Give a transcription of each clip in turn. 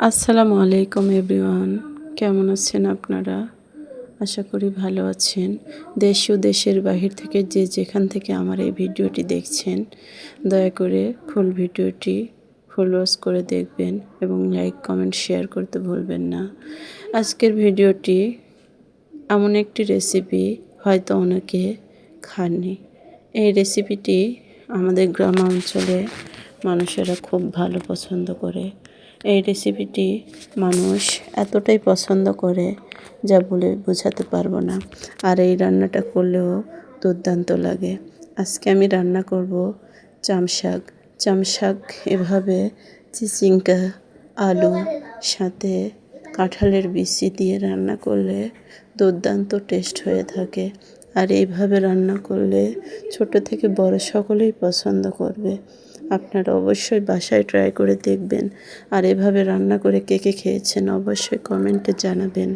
আসসালামু আলাইকুম এভরিওয়ান, কেমন আছেন আপনারা? আশা করি ভালো আছেন। দেশ ও দেশের বাহির থেকে যে যেখান থেকে আমার এই ভিডিওটি দেখছেন, দয়া করে ফুল ভিডিওটি ফুল ওয়াচ করে দেখবেন এবং লাইক কমেন্ট শেয়ার করতে ভুলবেন না। আজকের ভিডিওটি এমন একটি রেসিপি হয়তো অনেকে খাননি। এই রেসিপিটি আমাদের গ্রামাঞ্চলে মানুষেরা খুব ভালো পছন্দ করে। এই রেসিপিটি মানুষ এতটাই পছন্দ করে যা বলে বোঝাতে পারবো না। আর এই রান্নাটা করলেও দুর্দান্ত লাগে। আজকে আমি রান্না করব চামশাক। চামশাক এভাবে চিচিঙ্গা, আলু সাথে কাঁঠালের বিচি দিয়ে রান্না করলে দুর্দান্ত টেস্ট হয়ে থাকে। আর এইভাবে রান্না করলে ছোট থেকে বড় সকলেই পছন্দ করবে। আপনারা অবশ্যই বাসায় ট্রাই করে দেখবেন। আর এভাবে রান্না করে কে কে খেয়েছেন অবশ্যই কমেন্টে জানাবেন।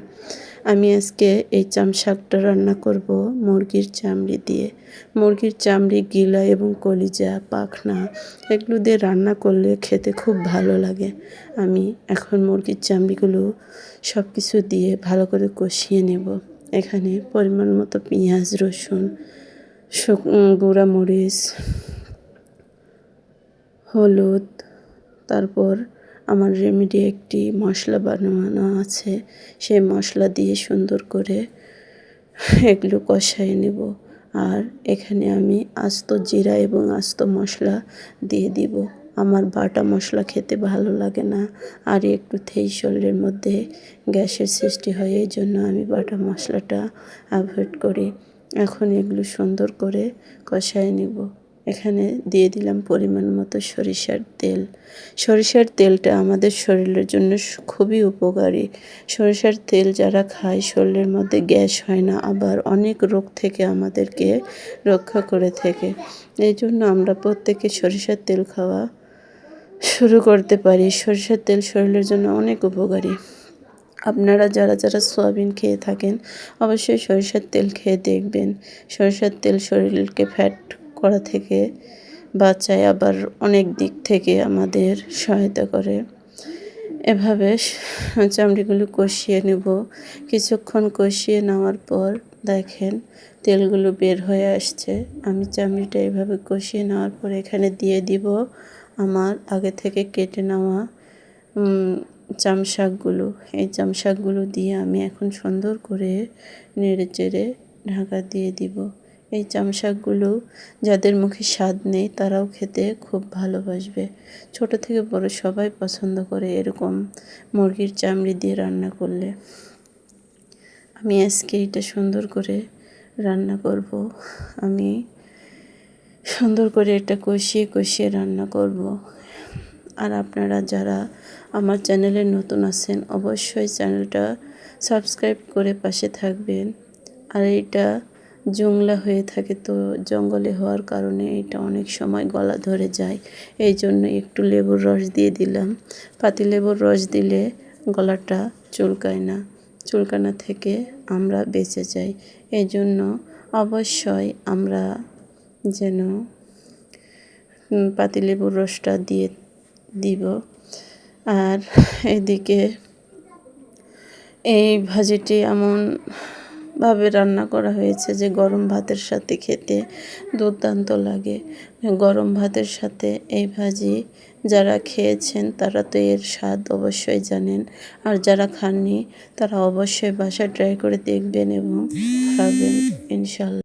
আমি আজকে এই চামশাকটা রান্না করব মুরগির চামড়ি দিয়ে। মুরগির চামড়ি, গিলা এবং কলিজা, পাখনা এগুলো দিয়ে রান্না করলে খেতে খুব ভালো লাগে। আমি এখন মুরগির চামড়িগুলো সব কিছু দিয়ে ভালো করে কষিয়ে নেব। এখানে পরিমাণ মতো পেঁয়াজ, রসুন, গুঁড়া মরিচ, হলুদ, তারপর আমার রেমেডি একটি মশলা বানানো আছে, সেই মশলা দিয়ে সুন্দর করে এগুলো কষাই নেব। আর এখানে আমি আস্ত জিরা এবং আস্ত মশলা দিয়ে দিব। আমার বাটা মশলা খেতে ভালো লাগে না, আর একটু থেই শরীরের মধ্যে গ্যাসের সৃষ্টি হয়, এই জন্য আমি বাটা মশলাটা অ্যাভয়েড করি। এখন এগুলো সুন্দর করে কষাই নেব। এখানে দিয়ে দিলাম পরিমাণ মতো সরিষার তেল। সরিষার তেলটা আমাদের শরীরের জন্য খুবই উপকারী। সরিষার তেল যারা খায় শরীরের মধ্যে গ্যাস হয় না, আবার অনেক রোগ থেকে আমাদেরকে রক্ষা করে থাকে। এই জন্য আমরা প্রত্যেকে সরিষার তেল খাওয়া শুরু করতে পারি। সরিষার তেল শরীরের জন্য অনেক উপকারী। আপনারা যারা যারা সয়াবিন খেয়ে থাকেন অবশ্যই সরিষার তেল খেয়ে দেখবেন। সরিষার তেল শরীরকে ফ্যাট করা থেকে বাঁচায়, আবার অনেক দিক থেকে আমাদের সহায়তা করে। এভাবে চামড়িগুলো কষিয়ে নেব। কিছুক্ষণ কষিয়ে নেওয়ার পর দেখেন তেলগুলো বের হয়ে আসছে। আমি চামড়িটা এভাবে কষিয়ে নেওয়ার পর এখানে দিয়ে দিব আমার আগে থেকে কেটে নেওয়া চামশাকগুলো। এই চামশাকগুলো দিয়ে আমি এখন সুন্দর করে নেড়ে চেড়ে ঢাকা দিয়ে দিব। এই চামশাকগুলো যাদের মুখে স্বাদ নেই তারাও খেতে খুব ভালোবাসবে। ছোট থেকে বড় সবাই পছন্দ করে এরকম মুরগির চামড়ি দিয়ে রান্না করলে। আমি আজকে এটা সুন্দর করে রান্না করব। আমি সুন্দর করে এটা কষিয়ে কষিয়ে রান্না করব। আর আপনারা যারা আমার চ্যানেলে নতুন আছেন অবশ্যই চ্যানেলটা সাবস্ক্রাইব করে পাশে থাকবেন। আর এটা জংলা হয়ে থাকে, তো জঙ্গলে হওয়ার কারণে এটা অনেক সময় গলা ধরে যায়, এই জন্য একটু লেবুর রস দিয়ে দিলাম। পাতিলেবুর রস দিলে গলাটা চুলকায় না, চুলকানা থেকে আমরা বেঁচে যাই। এই জন্য অবশ্যই আমরা যেন পাতিলেবুর রসটা দিয়ে দিব। আর এদিকে এই ভাজিটি এমনভাবে রান্না করা হয়েছে যে গরম ভাতের সাথে খেতে দুর্দান্ত লাগে। গরম ভাতের সাথে এই ভাজি যারা খেয়েছেন তারা তো এর স্বাদ অবশ্যই জানেন, আর যারা খাননি তারা অবশ্যই বাসায় ট্রাই করে দেখবেন এবং খাবেন ইনশাল্লাহ।